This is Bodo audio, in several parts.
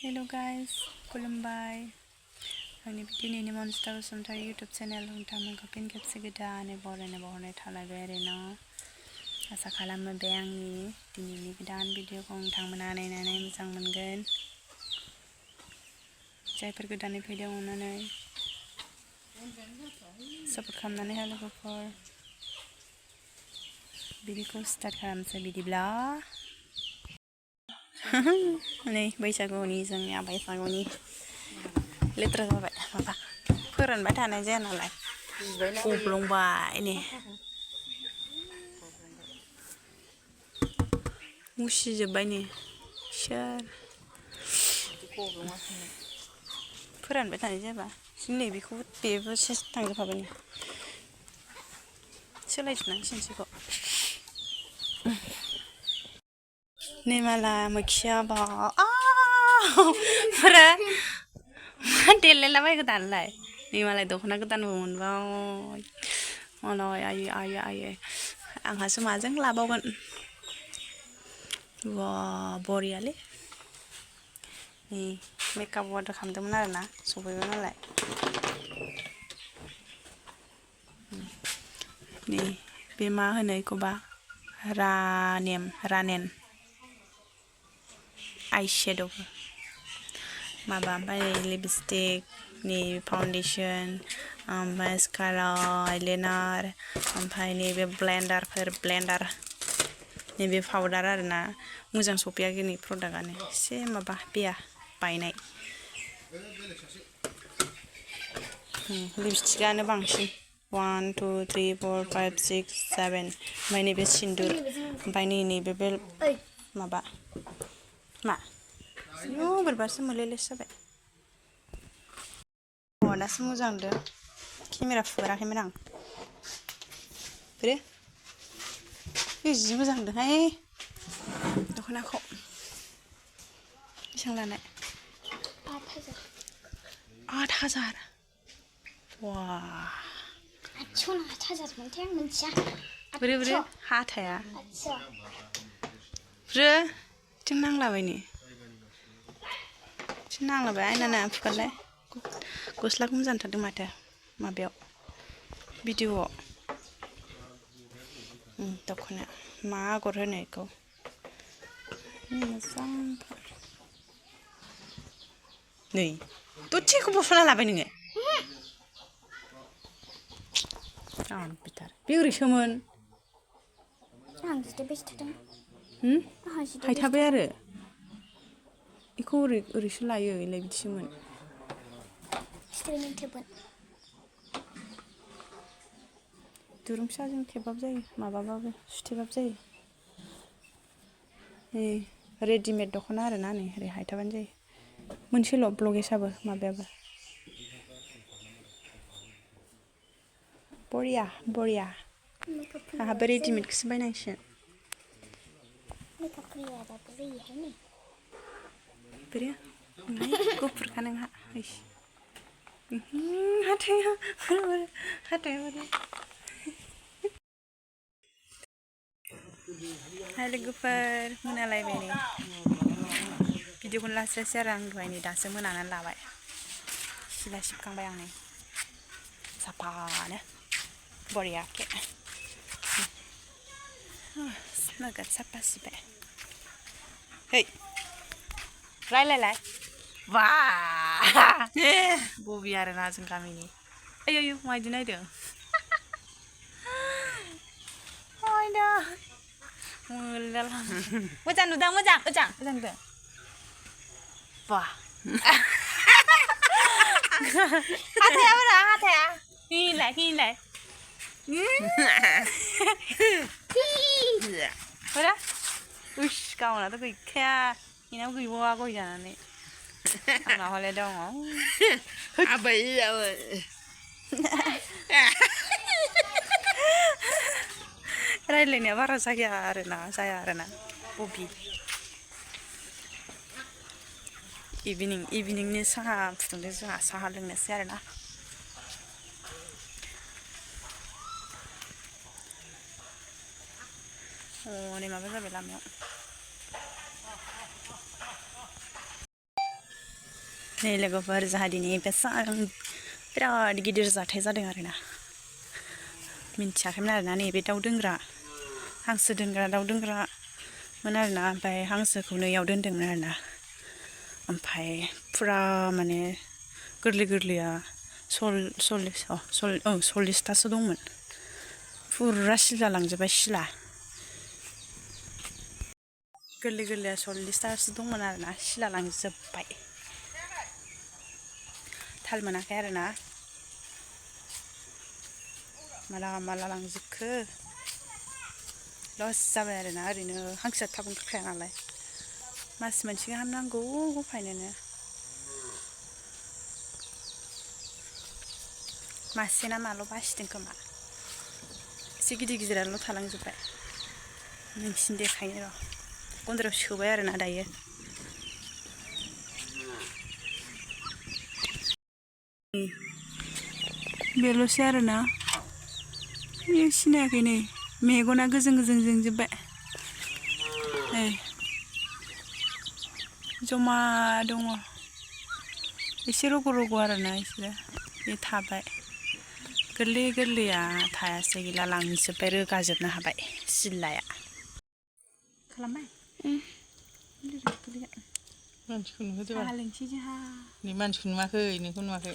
Hello guys, खुलुमबाय आंनि दिनैनि मनजिता बसुमतारी YouTube चेनेल नोंथांमोनखौ फिन खेबसे गोदानै बरायनाय थालायबाय आरोना आसा खालामो बे आंनि दिनैनि गोदान भिडिअखौ नोंथांमोना नायनानै मोजां मोनगोन जायफोर गोदानै फैदों अननानै सापर्ट खालामनानै हो लोगोफोर भिडिअखौ स्टार्ट खालामसै बिदिब्ला नै बैसागुनि जोंनिया बैसागुनि लेथ्रा जाबाय माबा फोरानबाय थानाय जाया नालाय गब्लंबाय नै मुसिजोब्बाय नै सोर फोरानबाय थानाय जाबा नै बेखौबो बेबो सेस थांजोबखाबाय नै सोलायजोबनांसिगोनसो नै माला मोखियाबा फुरा देलायलाबायगो दानलाय नै मालाय दख'ना गोदानबो मोनबाय मालाय आयै आंहासो माजों लाबावगोन वा बरियालै नै मेकआप अर्डार खालामदोंमोन आरोना सफैबाय मालाय नै बे मा होनो बेखौबा रानेन आइशेड' माबा ओमफ्राय लिपस्टिक नि फाउन्डेसन ओमफ्राय मास्कारा आइलाइनार ओमफ्राय नैबे ब्लेन्डार नैबे पाउडार आरोना मोजां सफैयाखै नै प्रडाक्टआनो एसे माबा बेया बायनाय लिपस्टिकआनो बांसिन 1 2 3 4 5 6 7 ओमफ्राय नैबे सिन्दुर ओमफ्राय नैबे बे माबा मा बोरैबासो मोलेलेसो जाबाय दासो मोजां नुदों केमेरा फुगाराखैमोन आं बोरो जि मोजां नुदोंहाय दख'नाखौ बेसेबां लानाय 8,000 वा 8,000 मोनथाय आं मिथिया बोरै हाथाया ब्रो जों नांलाबाय नै जों नांलाबाय आयना फुगारलाय गस्लाखौ मोजां नुथारदों माथो माबायाव भिडिअआव दख'ना मा आगर होनो बेखौ मोजां नै दसेखौ बस'ना लाबाय नोङो बे ओरैसोमोन हायथाबाय आरो बेखौ ओरैसो लायो इलाय बिदिसोमोन दुरुं फिसाजों थेबाबो जायो माबाबाबो सुथेबाबो जायो नै रेडिमेड दख'ना आरोना नै ओरै हायथाबानो जायो मोनसेल' ब्लगेसाबो माबायाबो बरिया आंहाबो रेडिमेडखौसो बायनांसिगोन बोरो गुफुरखा नोंहा हाथाया हाय लोगोफोर मोनालायबाय नै भिडिअखौनो लास्रायसै आरो आं दहाय नै दासो मोनानानै लाबाय सिला सिबखांबाय आं नै साफानो बरियाके नोगोद साफा सिबाय है रायलायलाय बा बबि आरोना जों गामिनि आयौ मायदि नायदों मोजां नुदों मोजां नुदों बा हाथाया हिलाय बोरा उस गावनाथ' गैखाया इनाव गैबावा गय जानानै आंनाव हले दङ आबै रायलायनाया बारा जाया आरोना बबि इभिनिंनि साहा फुदुंदों जोंहा साहा लोंनोसै आरोना नै माबा जाबाय लामायाव नै लोगोफोर जोंहा दिनै बिराद गिदिर जाथाय जादों आरोना मिन्थियाखैमोन आरोना नैबे दाउ दोनग्रा हांसो दोनग्रा दाउ दोनग्रामोन आरोना ओमफ्राय हांसोखौनो इयाव दोनदोंमोन आरोना ओमफ्राय फुरा माने गोरलैया 40तासो दंमोन फुरा सिला लांजोब्बाय सिला गोरलैया 40तासो दंमोन आरोना सिला लांजोब्बाय थाल मोनाखै आरोना माला लांजोबखो लस जाबाय आरोना ओरैनो हांसोआ थाब ओंखारखाया नालाय मास मोनसे गाहाम नांगौ गफायनोनो मासे ना माल' बासिदों खोमा एसे गिदिराल' थालांजोब्बाय नोंसिनि देखायनो र' गन्द्रायाव सोबाय आरोना दायो बेल'सै आरोना बे सिनायाखै नै मेगना गोजों जोंजोबबाय नै जमा दङ एसे रग' आरोना इसोरो बे थाबाय गोरलैया थायासै गैला लांजोब्बाय रोगाजोबनो हाबाय सिलाया खालामबाय मानसिखौ नुहोदो बाल लोंसै जोंहा नै मानसिखौ नुवाखै नोंखौ नुवाखै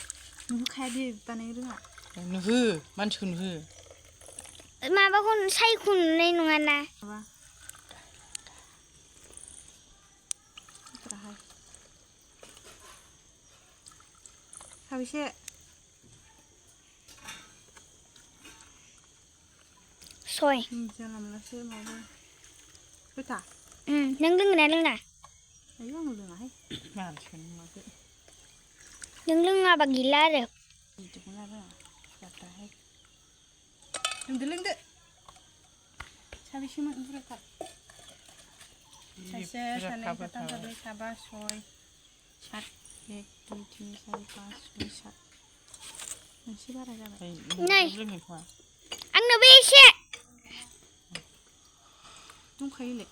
नुखाया दे बानायनो रोङा नुहो मानसिखौ नुहो माबाखौ सायखौ नुनाय नङाना साबेसे सय जानला मोनलासो माबा खैथा नों लोंगोन ना लोङा आयौ आं लोङाहाय मानसिखौ नुवाखै नों लोङाबा गैला आरो बिदिखौनो रोङा जाथाराहाय लोंदो साबेसेमोन बुरजाथार सासे सानै साथाम साब्रै साबा सय सात 1 2 3 4 5 6 7 मोनसे बारा जाबाय नै आंनोबो एसे दंखायोलै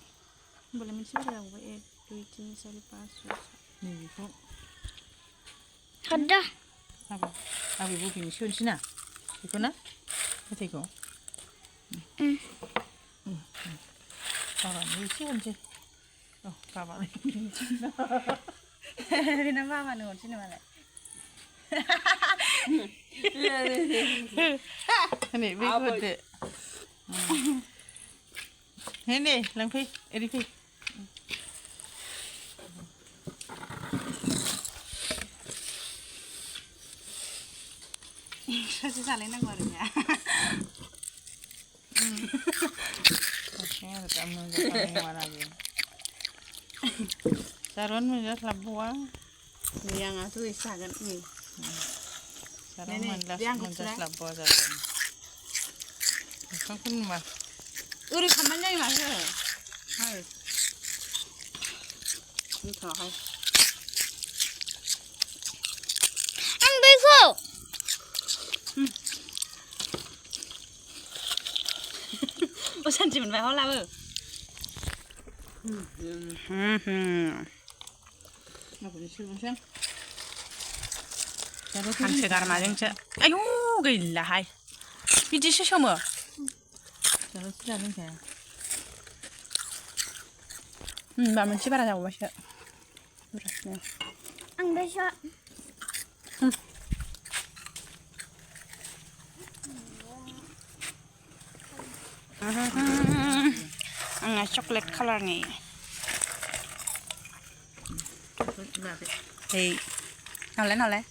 होमबालाय मोनसे बारा जाबावबाय 1 2 3 4 5 6 7 नैबेखौ हरदो आबै बबेनिसो होनोसै ना बेखौ ना मेथाइखौ बाबानो एसे होनोसै बाबानो बेना बाबानो हरसै नामालाय नै बेखौ होदो नै लांफै ओरै फै सासे जालायनांगौ आरो ना जारुवानो मोनजास्लाबबावा नै आंहाथ' एसे जागोन नै मोनजास्लाबबावा जारुवानो ओंखामखौ नुवा ओरै खालामबानो जायो माथो मिन्थाहाय आं बैखौ सानसे मोनबाय हलाबो हांसो गारमाजोंसो आयौ गैलाहाय बिदिसो सोमो होनबा मोनसे बारा जाबावबायसो आं बैसो आंना चकलेट कालारनि hey नालाय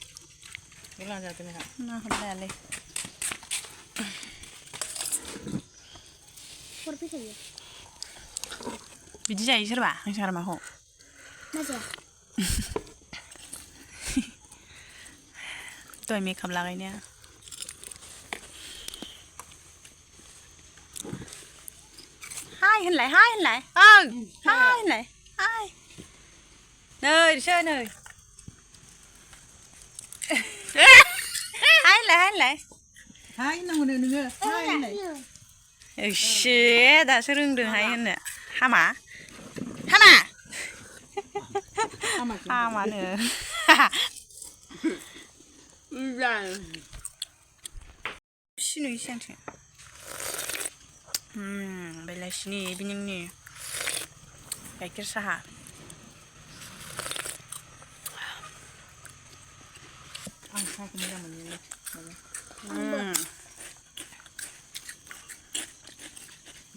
बेला जादों नोंहा ना हरलायालै हरफै थायो बिदि जायो सोरबा हांसो गारमाखौ मा जाया दहाय मेकआप लागायनाया हाय होनलाय ओं हाय होनलाय हाय नै बिसो नै हाय होनलाय हाय नांगौ नोङो हाय होनलाय एसे दासो रोंदोंहाय होननो हामा हामानो सिनुय सिगांसो बेलासिनि इभिनिंनि गाइखेर साहा आं साहाखौ मोजां मोनो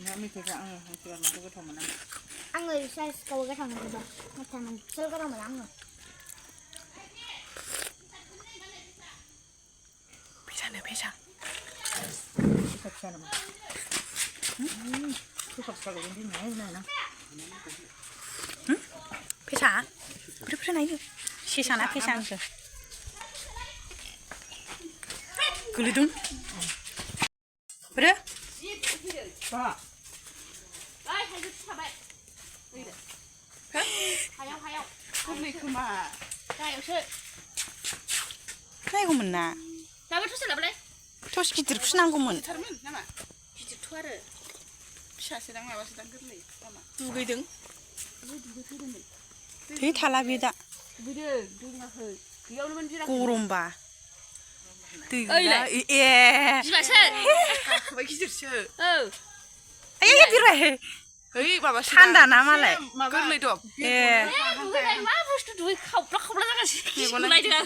ना मेथाइखौ आङो हांसो गारनायखौ गोथाव मोना आङो साइजखौ गोथाव मोनजोबा नाथाय मोनसेल' गोथाव मोना आङो पेशा फिसा फिसा नामा फिसा फिसाखौ दोननाय नायना पेशा बोरै नायनो सेसाना पेशा आंसो गोलैदों बोरो गोरलै खोमा गाहायावसो नायगौमोन ना दाबो थस लाबोलाय थस गिदिरखौसो नांगौमोन गिदिरथारमोन नामा गिदिरथ' आरो फिसासोदां माबासोदां गोरलै नामा दुगैदों दुगैफैदोंमोन थै थाला बे दा दुगैदों दुगैयाखै गैयावनोमोन बिराद गरमबा दै गैला ए बिमासो गाखोबाय गिदिरसो आयै बिराय ओइ माबा थान्दा ना मालाय गोरलै दं ए दुगैनाय मा बुस्थु दुगै खावब्ला जागासिनो नायदों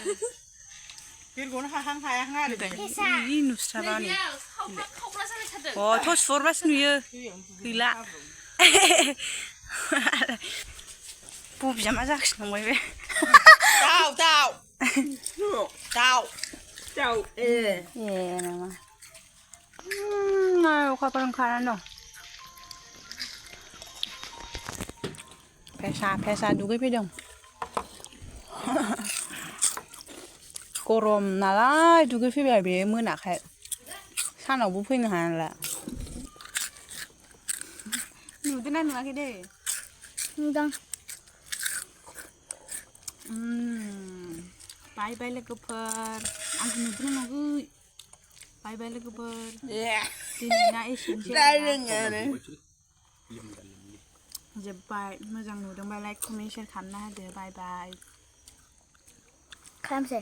बिरग'नो हाहां हायाहां आरो इ नुस्राबा नै खावब्ला जालायथारदों अ थस हरबासो नुयो गैला बबिया मा जागासिनो नंबाय बे दाउ ए नामा अखाफोर ओंखारनानै दं पेशा दुगैफैदों गरम नालाय दुगैफैबाय बे मोनाखाय सानावबो फैनो हाया नालाय नुदोंना नुवाखै दे नुदों बाय बाय लोगोफोर आंखौ नुदोंना नुवाखै बाय बाय लोगोफोर दिनैना एसेनोसै जोब्बाय मोजां नुदोंबा लाइक कमेन्ट शेयार खालामना होदो बाय बाय खालामसै